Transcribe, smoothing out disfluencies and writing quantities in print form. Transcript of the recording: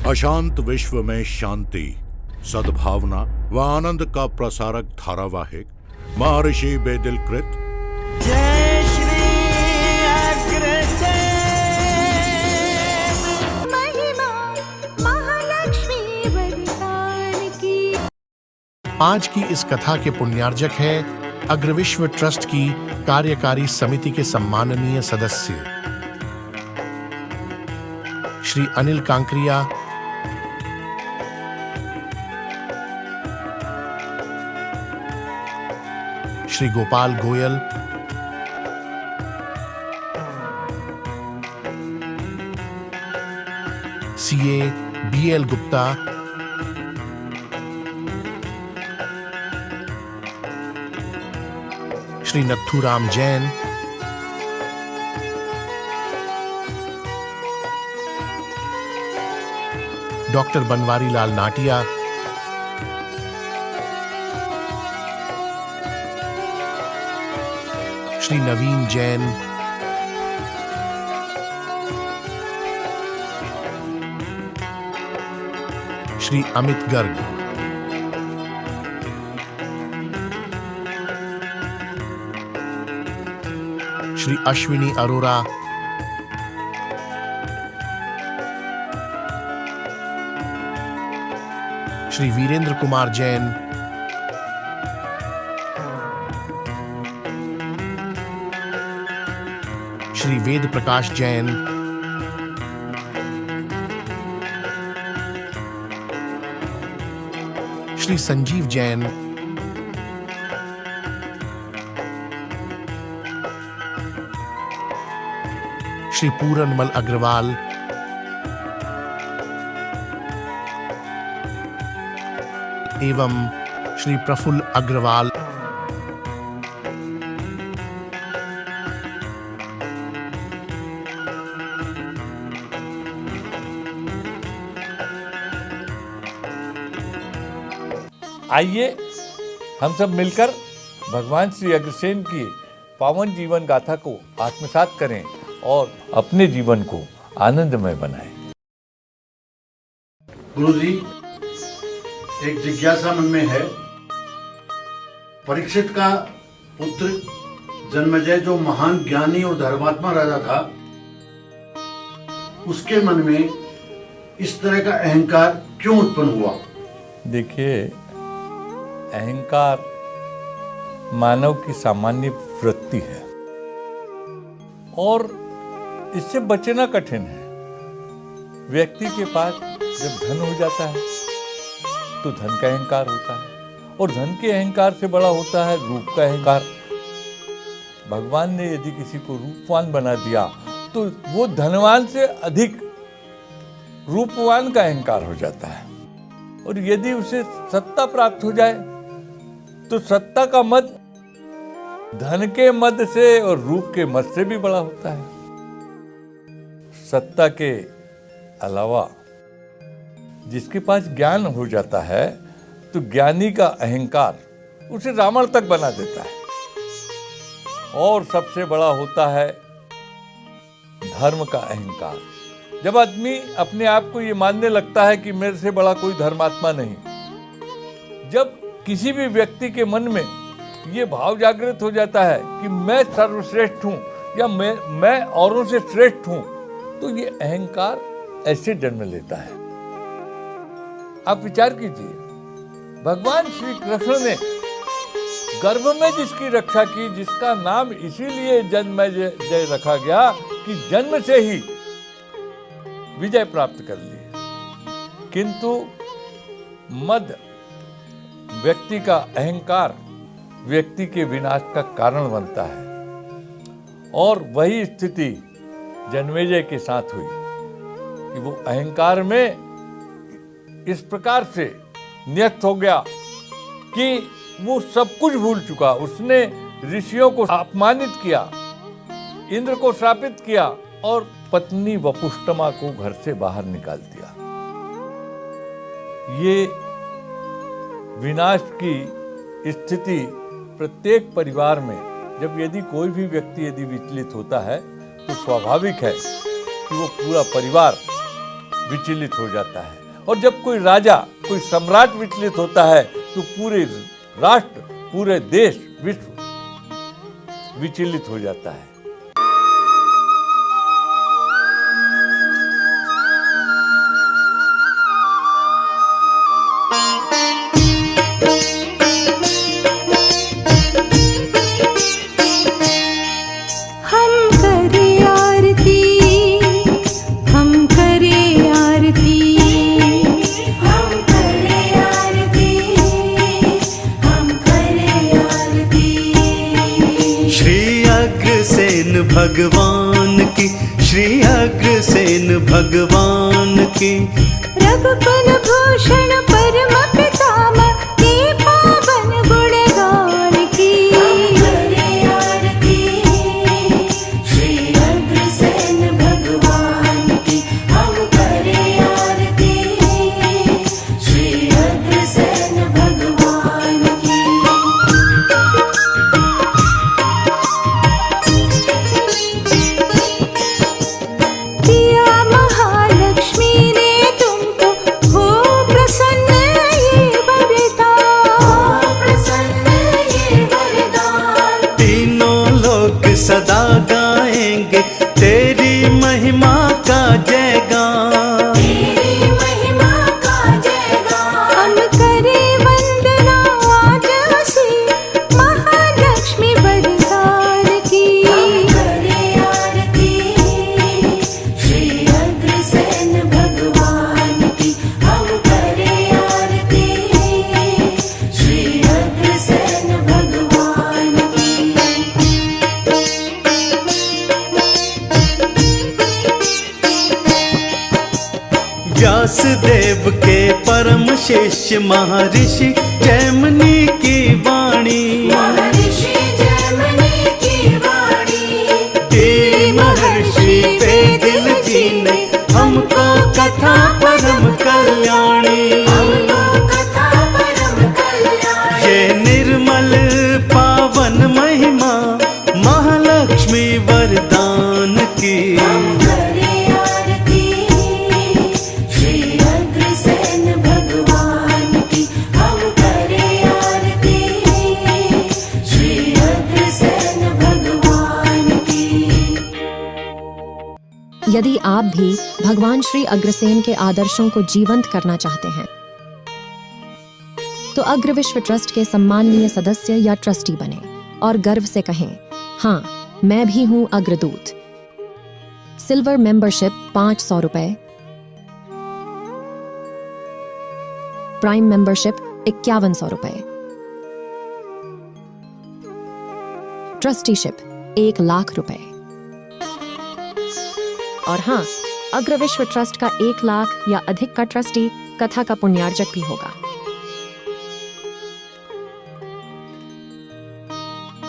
अशांत विश्व में शांति, सद्भावना व आनंद का प्रसारक धारावाहिक महर्षि बेदिल कृत जय श्री अग्रसेन महिमा महालक्ष्मी वरदान की। आज की इस कथा के पुण्यार्जक है अग्रविश्व ट्रस्ट की कार्यकारी समिति के सम्माननीय सदस्य Shri Anil Kankaria, Shri Gopal Goyal, CA BL Gupta, Shri Nathuram Jain, doctor Banwari Lal Natia, Shri Naveen Jain, Shri Amit Garg, Shri Ashwini Arora, Shri Virendra Kumar Jain, Shri Ved Prakash Jain, Shri Sanjeev Jain, Shri Puranmal Agarwal, एवं श्री प्रफुल्ल अग्रवाल। आइए हम सब मिलकर भगवान श्री अग्रसेन की पावन जीवन गाथा को आत्मसात करें और अपने जीवन को आनंदमय बनाएं। गुरुजी, एक जिज्ञासा मन में है। परीक्षित का पुत्र जन्मेजय जो महान ज्ञानी और धर्मात्मा राजा था, उसके मन में इस तरह का अहंकार क्यों उत्पन्न हुआ? देखिए, अहंकार मानव की सामान्य वृत्ति है और इससे बचना कठिन है। व्यक्ति के पास जब धन हो जाता है तो धन का अहंकार होता है और धन के अहंकार से बड़ा होता है रूप का अहंकार। भगवान ने यदि किसी को रूपवान बना दिया तो वो धनवान से अधिक रूपवान का अहंकार हो जाता है, और यदि उसे सत्ता प्राप्त हो जाए तो सत्ता का मद धन के मद से और रूप के मद से भी बड़ा होता है। सत्ता के अलावा जिसके पास ज्ञान हो जाता है तो ज्ञानी का अहंकार उसे रावण तक बना देता है। और सबसे बड़ा होता है धर्म का अहंकार। जब आदमी अपने आप को ये मानने लगता है कि मेरे से बड़ा कोई धर्मात्मा नहीं, जब किसी भी व्यक्ति के मन में ये भाव जागृत हो जाता है कि मैं सर्वश्रेष्ठ हूं या मैं औरों से श्रेष्ठ हूं, तो ये अहंकार ऐसे जन्म लेता है। आप विचार कीजिए, भगवान श्री कृष्ण ने गर्भ में जिसकी रक्षा की, जिसका नाम इसीलिए जन्मेजय रखा गया कि जन्म से ही विजय प्राप्त कर ली, किंतु मद व्यक्ति का अहंकार व्यक्ति के विनाश का कारण बनता है। और वही स्थिति जन्मेजय के साथ हुई कि वो अहंकार में इस प्रकार से न्यस्त हो गया कि वो सब कुछ भूल चुका। उसने ऋषियों को अपमानित किया, इंद्र को श्रापित किया और पत्नी वपुष्टमा को घर से बाहर निकाल दिया। ये विनाश की स्थिति प्रत्येक परिवार में, जब यदि कोई भी व्यक्ति यदि विचलित होता है तो स्वाभाविक है कि वो पूरा परिवार विचलित हो जाता है। और जब कोई राजा, कोई सम्राट विचलित होता है तो पूरे राष्ट्र, पूरे देश, विश्व विचलित हो जाता है। भगवान की, श्री अग्रसेन भगवान की, रघुकुल भूषण परम पितामह के पावन गुणगान की। आरती श्री अग्रसेन भगवान की, हम करें आरती श्री अग्रसेन भगवान की। सदा गाएंगे तेरी महिमा का जयगान, तेरी महिमा का जयगान। हम करें वंदना आज उसी महालक्ष्मी वरदान की। हम करें आरती श्री अग्रसेन भगवान की, हम करें आरती श्री अग्रसेन भगवान की। व्यासदेव के परम शिष्य महर्षि जैमिनी की वाणी, महर्षि जैमिनी की वाणी। तेरी महर्षि वेदिल जी ने हमको कथा परम कल्याणी, हमको कथा परम कल्याणी। ये निर्मल पावन महिमा महालक्ष्मी वरदान की। हम करें आरती श्री अग्रसेन भगवान की, हम करें आरती श्री अग्रसेन भगवान की। यदि आप भी भगवान श्री अग्रसेन के आदर्शों को जीवंत करना चाहते हैं तो अग्र विश्व ट्रस्ट के सम्माननीय सदस्य या ट्रस्टी बने और गर्व से कहें, हाँ, मैं भी हूं अग्रदूत। सिल्वर मेंबरशिप 500 रुपए, प्राइम मेंबरशिप 5100 रुपए, ट्रस्टीशिप 1 लाख रुपए। और हाँ, अग्र विश्व ट्रस्ट का 1 लाख या अधिक का ट्रस्टी कथा का पुण्यार्जक भी होगा।